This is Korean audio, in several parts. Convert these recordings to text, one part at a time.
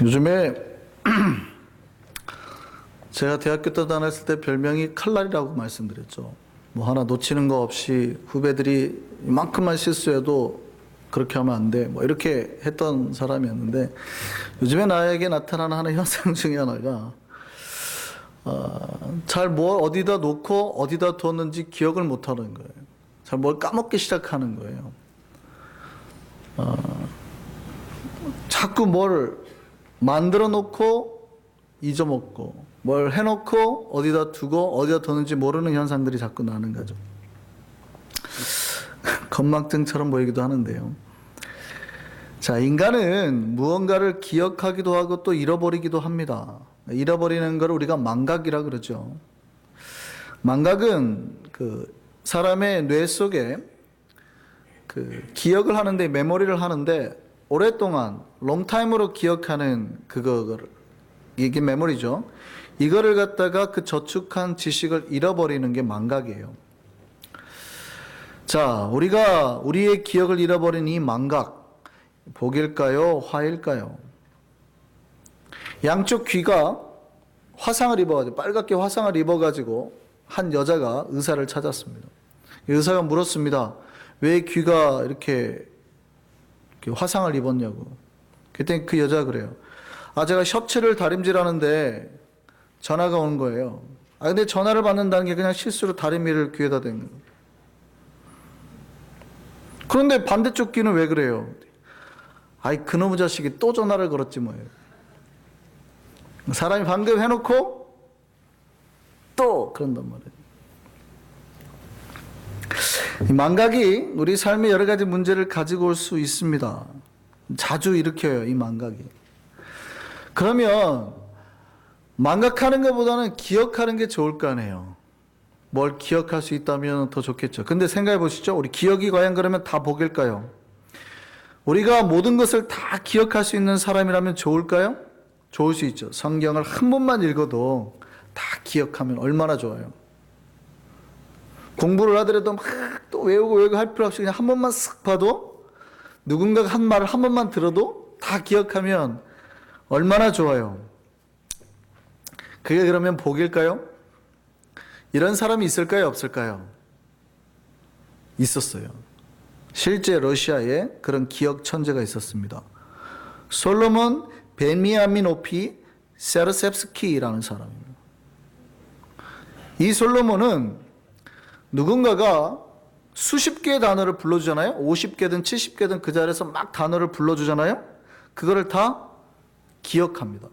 요즘에 제가 대학교 때 다녔을 때 별명이 칼날이라고 말씀드렸죠. 뭐 하나 놓치는 거 없이 후배들이 이만큼만 실수해도 그렇게 하면 안 돼. 뭐 이렇게 했던 사람이었는데 요즘에 나에게 나타나는 하나의 현상 중에 하나가 잘 뭘 어디다 놓고 어디다 뒀는지 기억을 못 하는 거예요. 잘 뭘 까먹기 시작하는 거예요. 자꾸 뭘 만들어 놓고 잊어먹고 뭘 해놓고 어디다 두고 어디다 뒀는지 모르는 현상들이 자꾸 나는 거죠. 건망증처럼 보이기도 하는데요. 자, 인간은 무언가를 기억하기도 하고 또 잃어버리기도 합니다. 잃어버리는 걸 우리가 망각이라 그러죠. 망각은 그 사람의 뇌 속에 그 기억을 하는데, 메모리를 하는데 오랫동안 롱타임으로 기억하는 그거를, 이게 메모리죠. 이거를 갖다가 그 저축한 지식을 잃어버리는 게 망각이에요. 자, 우리가 우리의 기억을 잃어버린 이 망각, 복일까요? 화일까요? 양쪽 귀가 화상을 입어가지고, 빨갛게 화상을 입어가지고 한 여자가 의사를 찾았습니다. 의사가 물었습니다. 왜 귀가 이렇게 화상을 입었냐고. 그때 그 여자가 그래요. 제가 셔츠를 다림질하는데 전화가 온 거예요. 근데 전화를 받는다는 게 그냥 실수로 다리미를 귀에다 댄 거예요. 그런데 반대쪽 귀는 왜 그래요? 그놈의 자식이 또 전화를 걸었지 뭐예요. 사람이 방금 해놓고 또 그런단 말이에요. 이 망각이 우리 삶에 여러 가지 문제를 가지고 올 수 있습니다. 자주 일으켜요, 이 망각이. 그러면 망각하는 것보다는 기억하는 게 좋을 거 아니에요. 뭘 기억할 수 있다면 더 좋겠죠. 근데 생각해 보시죠. 우리 기억이 과연 그러면 다 복일까요? 우리가 모든 것을 다 기억할 수 있는 사람이라면 좋을까요? 좋을 수 있죠. 성경을 한 번만 읽어도 다 기억하면 얼마나 좋아요. 공부를 하더라도 막 또 외우고 할 필요 없이 그냥 한 번만 쓱 봐도, 누군가가 한 말을 한 번만 들어도 다 기억하면 얼마나 좋아요. 그게 그러면 복일까요? 이런 사람이 있을까요? 없을까요? 있었어요. 실제 러시아에 그런 기억 천재가 있었습니다. 솔로몬 베니야미노피 세르셉스키라는 사람입니다. 이 솔로몬은 누군가가 수십 개의 단어를 불러주잖아요. 50개든 70개든 그 자리에서 막 단어를 불러주잖아요. 그거를 다 기억합니다.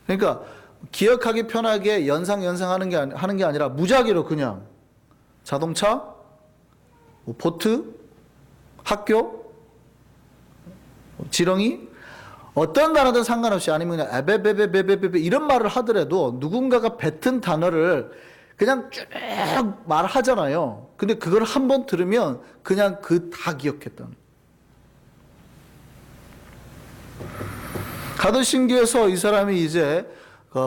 그러니까 기억하기 편하게 연상하는 게 아니라 무작위로 그냥 자동차, 보트, 학교, 지렁이, 어떤 단어든 상관없이, 아니면 그냥 에베베베베베베 이런 말을 하더라도 누군가가 뱉은 단어를 그냥 쭉 말하잖아요. 근데 그걸 한 번 들으면 그냥 다 기억했다는. 하도 신기해서 이 사람이 이제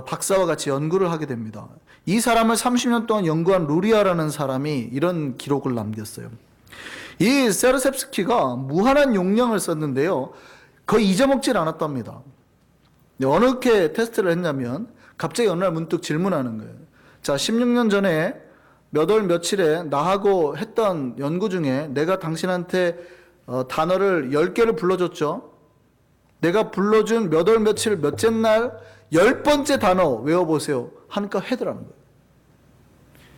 박사와 같이 연구를 하게 됩니다. 이 사람을 30년 동안 연구한 루리아라는 사람이 이런 기록을 남겼어요. 이 세르셉스키가 무한한 용량을 썼는데요, 거의 잊어먹질 않았답니다. 어떻게 테스트를 했냐면, 갑자기 어느 날 문득 질문하는 거예요. 자, 16년 전에 몇 월 며칠에 나하고 했던 연구 중에 내가 당신한테 단어를 10개를 불러줬죠. 내가 불러준 몇 월 며칠 몇째 날 10번째 단어 외워보세요 하니까 해더라는 거예요.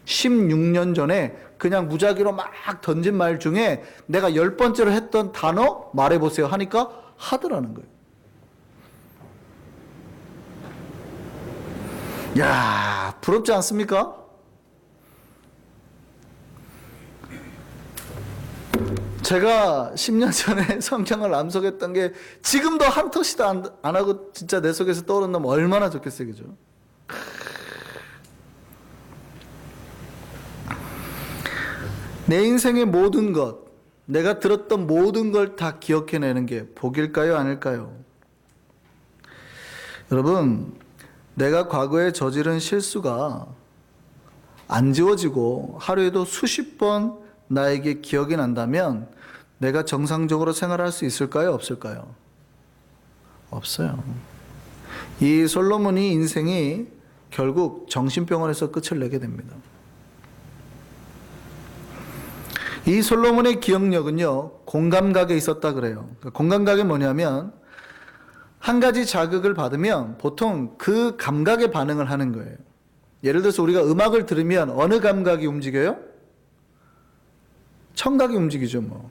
16년 전에 그냥 무작위로 막 던진 말 중에 내가 10번째로 했던 단어 말해보세요 하니까 하더라는 거예요. 야, 부럽지 않습니까? 제가 10년 전에 성경을 암송했던 게 지금도 한 터시도 안 하고 진짜 내 속에서 떠오른다면 얼마나 좋겠어요, 그죠? 내 인생의 모든 것, 내가 들었던 모든 걸 다 기억해내는 게 복일까요, 아닐까요? 여러분, 내가 과거에 저지른 실수가 안 지워지고 하루에도 수십 번 나에게 기억이 난다면 내가 정상적으로 생활할 수 있을까요? 없을까요? 없어요. 이 솔로몬이 인생이 결국 정신병원에서 끝을 내게 됩니다. 이 솔로몬의 기억력은요, 공감각에 있었다 그래요. 공감각이 뭐냐면 한 가지 자극을 받으면 보통 그 감각에 반응을 하는 거예요. 예를 들어서 우리가 음악을 들으면 어느 감각이 움직여요? 청각이 움직이죠, 뭐.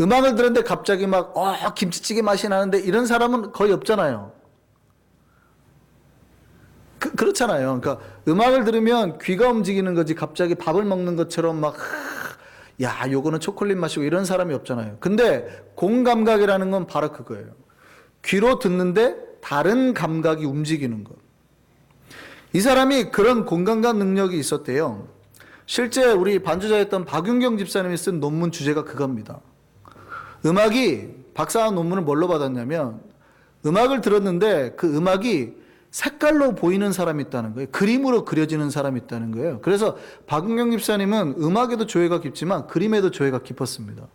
음악을 들었는데 갑자기 막 김치찌개 맛이 나는데 이런 사람은 거의 없잖아요. 그렇잖아요. 그러니까 음악을 들으면 귀가 움직이는 거지 갑자기 밥을 먹는 것처럼 막 야, 요거는 초콜릿 맛이고 이런 사람이 없잖아요. 근데 공감각이라는 건 바로 그거예요. 귀로 듣는데 다른 감각이 움직이는 것. 이 사람이 그런 공감각 능력이 있었대요. 실제 우리 반주자였던 박윤경 집사님이 쓴 논문 주제가 그겁니다. 음악이 박사학 논문을 뭘로 받았냐면 음악을 들었는데 그 음악이 색깔로 보이는 사람이 있다는 거예요. 그림으로 그려지는 사람이 있다는 거예요. 그래서 박은경 집사님은 음악에도 조예가 깊지만 그림에도 조예가 깊었습니다.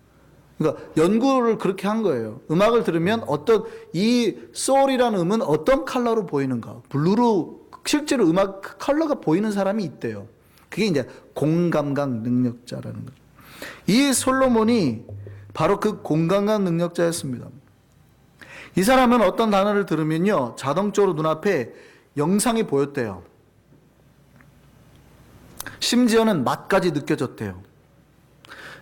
그러니까 연구를 그렇게 한 거예요. 음악을 들으면 어떤 이 소울이라는 음은 어떤 컬러로 보이는가. 블루로 실제로 음악 컬러가 보이는 사람이 있대요. 그게 이제 공감각 능력자라는 거죠. 이 솔로몬이 바로 그 공감각 능력자였습니다. 이 사람은 어떤 단어를 들으면요, 자동적으로 눈앞에 영상이 보였대요. 심지어는 맛까지 느껴졌대요.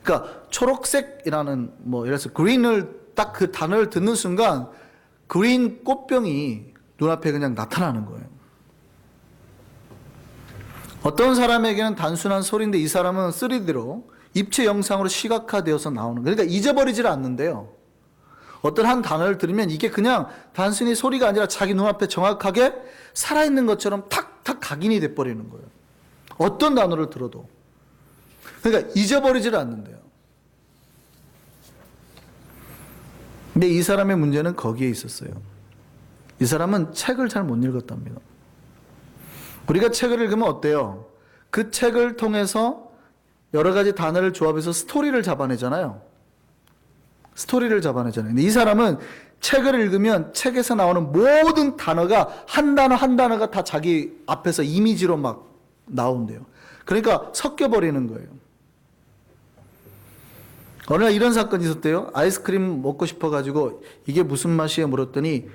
그러니까 초록색이라는 예를 들어서 그린을 딱 그 단어를 듣는 순간 그린 꽃병이 눈앞에 그냥 나타나는 거예요. 어떤 사람에게는 단순한 소리인데 이 사람은 3D로 입체 영상으로 시각화되어서 나오는 거예요. 그러니까 잊어버리질 않는데요. 어떤 한 단어를 들으면 이게 그냥 단순히 소리가 아니라 자기 눈앞에 정확하게 살아있는 것처럼 탁탁 각인이 돼버리는 거예요. 어떤 단어를 들어도. 그러니까 잊어버리질 않는데요. 근데 이 사람의 문제는 거기에 있었어요. 이 사람은 책을 잘 못 읽었답니다. 우리가 책을 읽으면 어때요? 그 책을 통해서 여러 가지 단어를 조합해서 스토리를 잡아내잖아요. 근데 이 사람은 책을 읽으면 책에서 나오는 모든 단어가 한 단어 한 단어가 다 자기 앞에서 이미지로 막 나온대요. 그러니까 섞여버리는 거예요. 어느 날 이런 사건이 있었대요. 아이스크림 먹고 싶어가지고 이게 무슨 맛이에요? 물었더니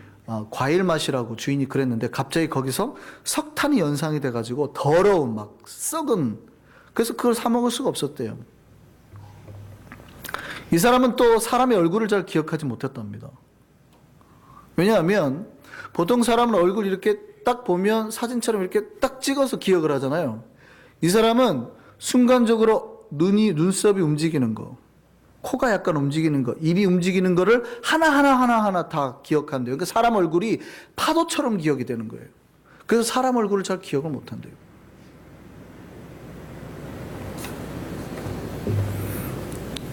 과일 맛이라고 주인이 그랬는데 갑자기 거기서 석탄이 연상이 돼가지고 더러운 막 썩은, 그래서 그걸 사 먹을 수가 없었대요. 이 사람은 또 사람의 얼굴을 잘 기억하지 못했답니다. 왜냐하면 보통 사람은 얼굴 이렇게 딱 보면 사진처럼 이렇게 딱 찍어서 기억을 하잖아요. 이 사람은 순간적으로 눈썹이 움직이는 거, 코가 약간 움직이는 거, 입이 움직이는 거를 하나하나 다 기억한대요. 그러니까 사람 얼굴이 파도처럼 기억이 되는 거예요. 그래서 사람 얼굴을 잘 기억을 못한대요.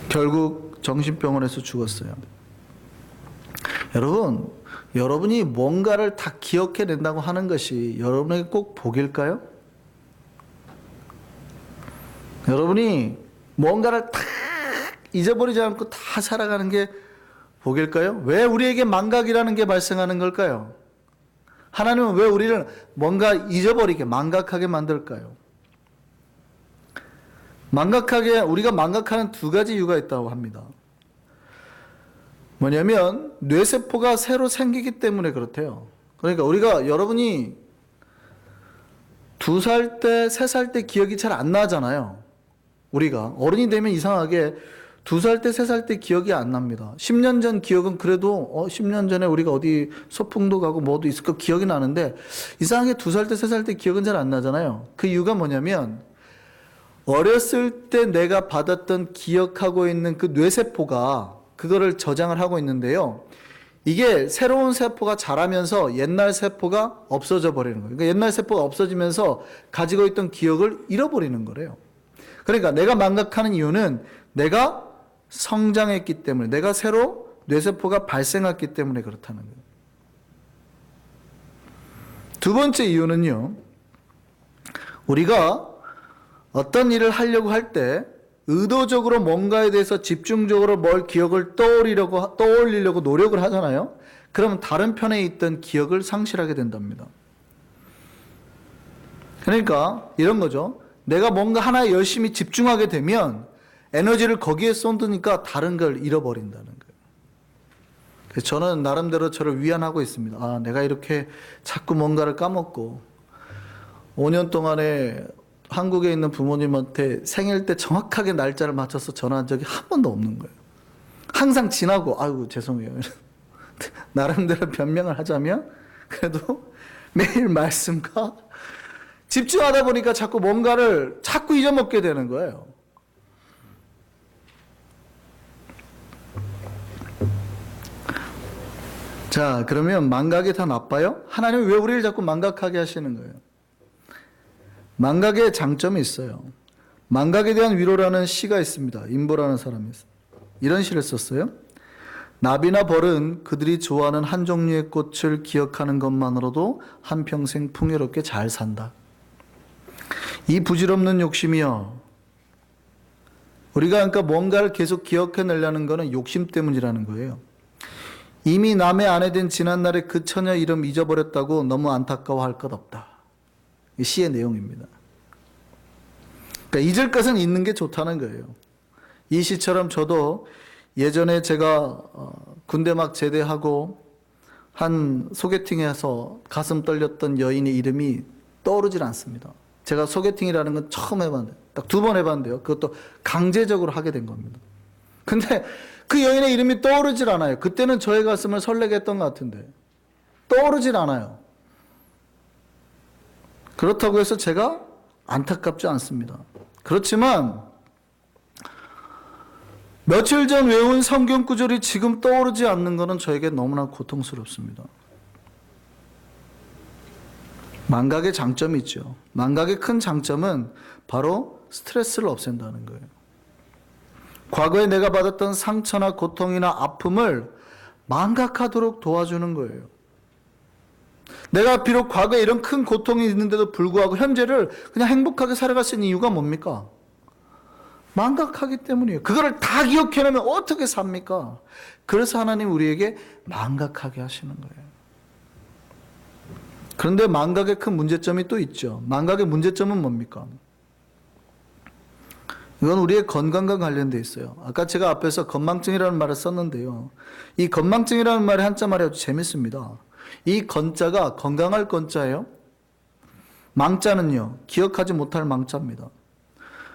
결국 정신병원에서 죽었어요. 여러분, 여러분이 뭔가를 다 기억해낸다고 하는 것이 여러분에게 꼭 복일까요? 여러분이 뭔가를 다 잊어버리지 않고 다 살아가는 게 복일까요? 왜 우리에게 망각이라는 게 발생하는 걸까요? 하나님은 왜 우리를 뭔가 잊어버리게, 망각하게 만들까요? 우리가 망각하는 두 가지 이유가 있다고 합니다. 뭐냐면 뇌세포가 새로 생기기 때문에 그렇대요. 그러니까 여러분이 2살 때, 3살 때 기억이 잘 안 나잖아요. 우리가 어른이 되면 이상하게 2살 때, 3살 때 기억이 안 납니다. 10년 전 기억은 그래도 10년 전에 우리가 어디 소풍도 가고 뭐도 있을 거 기억이 나는데 이상하게 2살 때, 3살 때 기억은 잘 안 나잖아요. 그 이유가 뭐냐면 어렸을 때 내가 받았던 기억하고 있는 그 뇌세포가 그거를 저장을 하고 있는데요. 이게 새로운 세포가 자라면서 옛날 세포가 없어져 버리는 거예요. 그러니까 옛날 세포가 없어지면서 가지고 있던 기억을 잃어버리는 거래요. 그러니까 내가 망각하는 이유는 내가 성장했기 때문에, 내가 새로 뇌세포가 발생했기 때문에 그렇다는 거예요. 두 번째 이유는요, 우리가 어떤 일을 하려고 할 때 의도적으로 뭔가에 대해서 집중적으로 뭘 기억을 떠올리려고 노력을 하잖아요. 그러면 다른 편에 있던 기억을 상실하게 된답니다. 그러니까 이런 거죠. 내가 뭔가 하나에 열심히 집중하게 되면 에너지를 거기에 쏟으니까 다른 걸 잃어버린다는 거예요. 그래서 저는 나름대로 저를 위안하고 있습니다. 아, 내가 이렇게 자꾸 뭔가를 까먹고 5년 동안에 한국에 있는 부모님한테 생일 때 정확하게 날짜를 맞춰서 전화한 적이 한 번도 없는 거예요. 항상 지나고 아이고 죄송해요. 나름대로 변명을 하자면 그래도 매일 말씀과 집중하다 보니까 자꾸 뭔가를 자꾸 잊어먹게 되는 거예요. 자, 그러면 망각이 더 나빠요? 하나님은 왜 우리를 자꾸 망각하게 하시는 거예요? 망각의 장점이 있어요. 망각에 대한 위로라는 시가 있습니다. 임보라는 사람이 있어요. 이런 시를 썼어요. 나비나 벌은 그들이 좋아하는 한 종류의 꽃을 기억하는 것만으로도 한평생 풍요롭게 잘 산다. 이 부질없는 욕심이요. 우리가 그러니까 뭔가를 계속 기억해내려는 것은 욕심 때문이라는 거예요. 이미 남의 아내 된 지난날에 그 처녀 이름 잊어버렸다고 너무 안타까워할 것 없다. 이 시의 내용입니다. 그러니까 잊을 것은 잊는 게 좋다는 거예요. 이 시처럼 저도 예전에 제가 군대 막 제대하고 한 소개팅에서 가슴 떨렸던 여인의 이름이 떠오르질 않습니다. 제가 소개팅이라는 건 처음 해봤는데 딱 2번 해봤는데요. 그것도 강제적으로 하게 된 겁니다. 근데 그 여인의 이름이 떠오르질 않아요. 그때는 저의 가슴을 설레게 했던 것 같은데 떠오르질 않아요. 그렇다고 해서 제가 안타깝지 않습니다. 그렇지만 며칠 전 외운 성경 구절이 지금 떠오르지 않는 것은 저에게 너무나 고통스럽습니다. 망각의 장점이 있죠. 망각의 큰 장점은 바로 스트레스를 없앤다는 거예요. 과거에 내가 받았던 상처나 고통이나 아픔을 망각하도록 도와주는 거예요. 내가 비록 과거에 이런 큰 고통이 있는데도 불구하고 현재를 그냥 행복하게 살아갈 수 있는 이유가 뭡니까? 망각하기 때문이에요. 그거를 다 기억해내면 어떻게 삽니까? 그래서 하나님 우리에게 망각하게 하시는 거예요. 그런데 망각의 큰 문제점이 또 있죠. 망각의 문제점은 뭡니까? 이건 우리의 건강과 관련되어 있어요. 아까 제가 앞에서 건망증이라는 말을 썼는데요. 이 건망증이라는 말의 한자 말이 아주 재밌습니다. 이 건자가 건강할 건자예요. 망자는요, 기억하지 못할 망자입니다.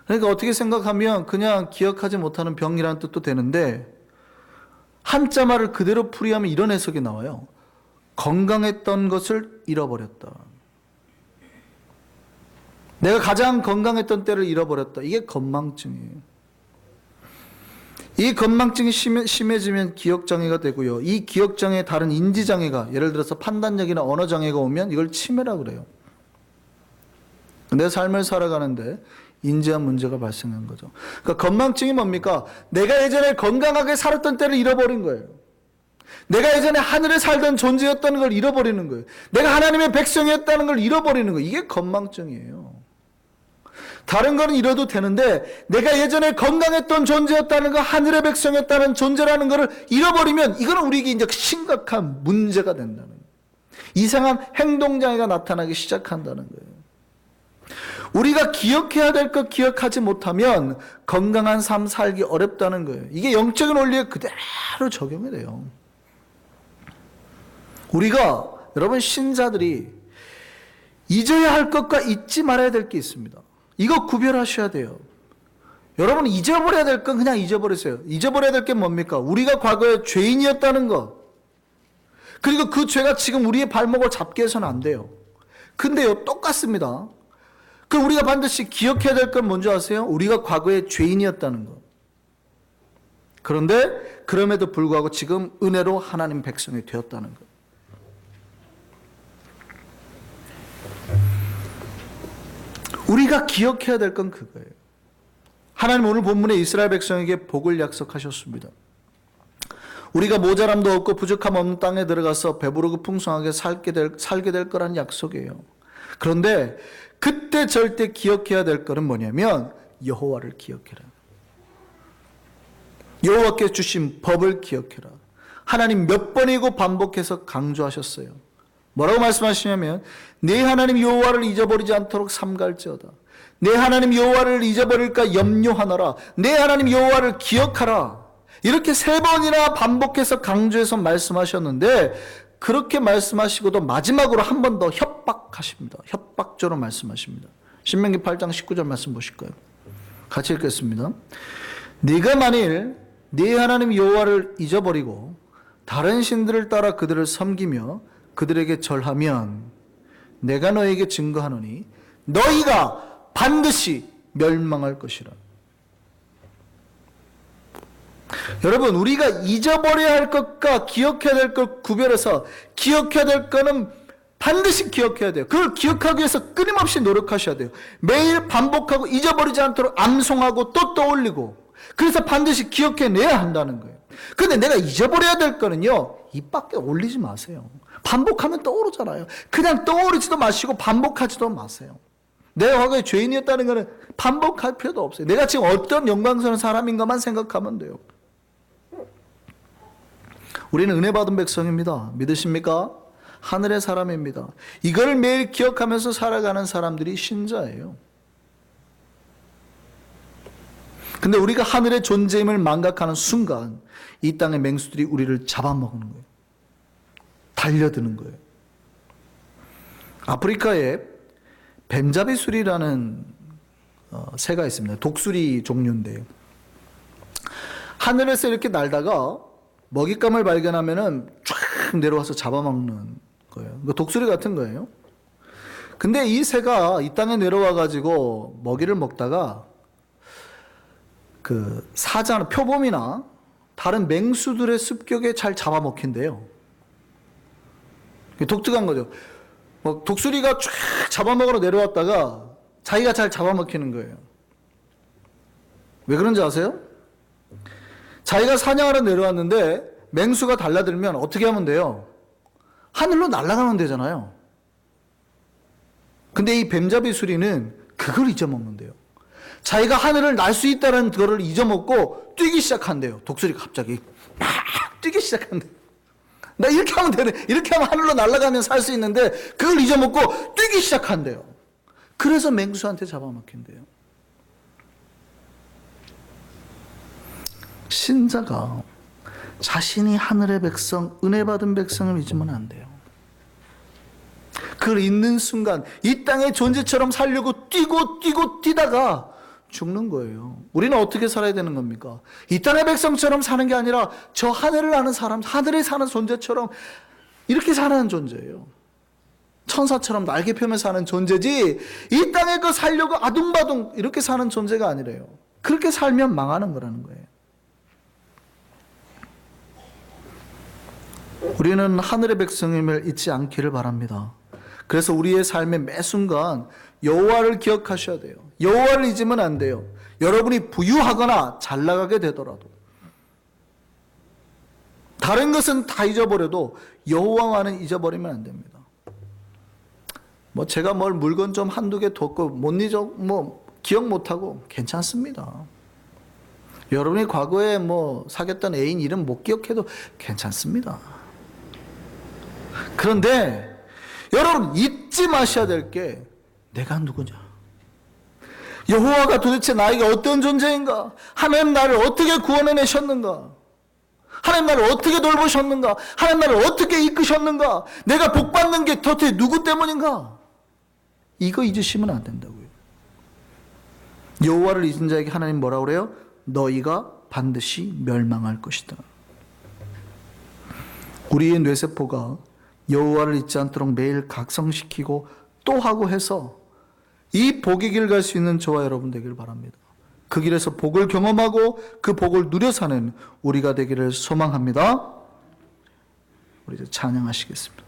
그러니까 어떻게 생각하면 그냥 기억하지 못하는 병이라는 뜻도 되는데 한자 말을 그대로 풀이하면 이런 해석이 나와요. 건강했던 것을 잃어버렸다. 내가 가장 건강했던 때를 잃어버렸다. 이게 건망증이에요. 이 건망증이 심해지면 기억장애가 되고요. 이 기억장애에 다른 인지장애가 예를 들어서 판단력이나 언어장애가 오면 이걸 치매라고 그래요. 내 삶을 살아가는데 인지한 문제가 발생한 거죠. 그러니까 건망증이 뭡니까? 내가 예전에 건강하게 살았던 때를 잃어버린 거예요. 내가 예전에 하늘에 살던 존재였다는 걸 잃어버리는 거예요. 내가 하나님의 백성이었다는 걸 잃어버리는 거예요. 이게 건망증이에요. 다른 거는 잃어도 되는데 내가 예전에 건강했던 존재였다는 거, 하늘의 백성이었다는 존재라는 거를 잃어버리면 이거는 우리에게 이제 심각한 문제가 된다는 거예요. 이상한 행동장애가 나타나기 시작한다는 거예요. 우리가 기억해야 될 것 기억하지 못하면 건강한 삶 살기 어렵다는 거예요. 이게 영적인 원리에 그대로 적용이 돼요. 우리가 여러분 신자들이 잊어야 할 것과 잊지 말아야 될 게 있습니다. 이거 구별하셔야 돼요. 여러분 잊어버려야 될 건 그냥 잊어버리세요. 잊어버려야 될 게 뭡니까? 우리가 과거에 죄인이었다는 것. 그리고 그 죄가 지금 우리의 발목을 잡게 해서는 안 돼요. 근데요 똑같습니다. 그 우리가 반드시 기억해야 될 건 뭔지 아세요? 우리가 과거에 죄인이었다는 것. 그런데 그럼에도 불구하고 지금 은혜로 하나님 백성이 되었다는 것. 우리가 기억해야 될 건 그거예요. 하나님 오늘 본문에 이스라엘 백성에게 복을 약속하셨습니다. 우리가 모자람도 없고 부족함 없는 땅에 들어가서 배부르고 풍성하게 살게 될 거라는 약속이에요. 그런데 그때 절대 기억해야 될 거는 뭐냐면 여호와를 기억해라. 여호와께 주신 법을 기억해라. 하나님 몇 번이고 반복해서 강조하셨어요. 뭐라고 말씀하시냐면 내 하나님 여호와를 잊어버리지 않도록 삼갈지어다. 내 하나님 여호와를 잊어버릴까 염려하노라. 내 하나님 여호와를 기억하라. 이렇게 3번이나 반복해서 강조해서 말씀하셨는데 그렇게 말씀하시고도 마지막으로 한 번 더 협박하십니다. 협박조로 말씀하십니다. 신명기 8장 19절 말씀 보실까요? 같이 읽겠습니다. 네가 만일 네 하나님 여호와를 잊어버리고 다른 신들을 따라 그들을 섬기며 그들에게 절하면 내가 너에게 증거하노니 너희가 반드시 멸망할 것이라. 여러분, 우리가 잊어버려야 할 것과 기억해야 될 것 구별해서 기억해야 될 것은 반드시 기억해야 돼요. 그걸 기억하기 위해서 끊임없이 노력하셔야 돼요. 매일 반복하고 잊어버리지 않도록 암송하고 또 떠올리고, 그래서 반드시 기억해내야 한다는 거예요. 근데 내가 잊어버려야 될 거는요, 입 밖에 올리지 마세요. 반복하면 떠오르잖아요. 그냥 떠오르지도 마시고 반복하지도 마세요. 내가 과거에 죄인이었다는 것은 반복할 필요도 없어요. 내가 지금 어떤 영광스러운 사람인가만 생각하면 돼요. 우리는 은혜 받은 백성입니다. 믿으십니까? 하늘의 사람입니다. 이걸 매일 기억하면서 살아가는 사람들이 신자예요. 근데 우리가 하늘의 존재임을 망각하는 순간 이 땅의 맹수들이 우리를 잡아먹는 거예요. 달려드는 거예요. 아프리카에 뱀잡이수리라는 새가 있습니다. 독수리 종류인데요. 하늘에서 이렇게 날다가 먹잇감을 발견하면은 쫙 내려와서 잡아먹는 거예요. 독수리 같은 거예요. 근데 이 새가 이 땅에 내려와 가지고 먹이를 먹다가 그 사자나 표범이나 다른 맹수들의 습격에 잘 잡아먹힌대요. 독특한 거죠. 독수리가 쫙 잡아먹으러 내려왔다가 자기가 잘 잡아먹히는 거예요. 왜 그런지 아세요? 자기가 사냥하러 내려왔는데 맹수가 달라들면 어떻게 하면 돼요? 하늘로 날아가면 되잖아요. 근데 이 뱀잡이 수리는 그걸 잊어먹는데요. 자기가 하늘을 날 수 있다는 그거를 잊어먹고 뛰기 시작한대요. 독수리가 갑자기 막 뛰기 시작한대요. 나 이렇게 하면 되네. 이렇게 하면 하늘로 날아가면 살 수 있는데 그걸 잊어먹고 뛰기 시작한대요. 그래서 맹수한테 잡아먹힌대요. 신자가 자신이 하늘의 백성, 은혜 받은 백성을 잊으면 안 돼요. 그걸 잊는 순간 이 땅의 존재처럼 살려고 뛰고 뛰다가 죽는 거예요. 우리는 어떻게 살아야 되는 겁니까? 이 땅의 백성처럼 사는 게 아니라 저 하늘을 아는 사람, 하늘에 사는 존재처럼 이렇게 사는 존재예요. 천사처럼 날개 펴며 사는 존재지 이 땅에 그 살려고 아둥바둥 이렇게 사는 존재가 아니래요. 그렇게 살면 망하는 거라는 거예요. 우리는 하늘의 백성임을 잊지 않기를 바랍니다. 그래서 우리의 삶의 매 순간 여호와를 기억하셔야 돼요. 여호와를 잊으면 안 돼요. 여러분이 부유하거나 잘 나가게 되더라도 다른 것은 다 잊어버려도 여호와만은 잊어버리면 안 됩니다. 제가 물건 좀 한두 개 뒀고 못 잊어 기억 못하고 괜찮습니다. 여러분이 과거에 사귀었던 애인 이름 못 기억해도 괜찮습니다. 그런데 여러분 잊지 마셔야 될 게 내가 누구냐? 여호와가 도대체 나에게 어떤 존재인가? 하나님 나를 어떻게 구원해내셨는가? 하나님 나를 어떻게 돌보셨는가? 하나님 나를 어떻게 이끄셨는가? 내가 복받는 게 도대체 누구 때문인가? 이거 잊으시면 안 된다고요. 여호와를 잊은 자에게 하나님 뭐라고 그래요? 너희가 반드시 멸망할 것이다. 우리의 뇌세포가 여호와를 잊지 않도록 매일 각성시키고 또 하고 해서 이 복의 길 갈 수 있는 저와 여러분 되길 바랍니다. 그 길에서 복을 경험하고 그 복을 누려 사는 우리가 되기를 소망합니다. 우리 이제 찬양하시겠습니다.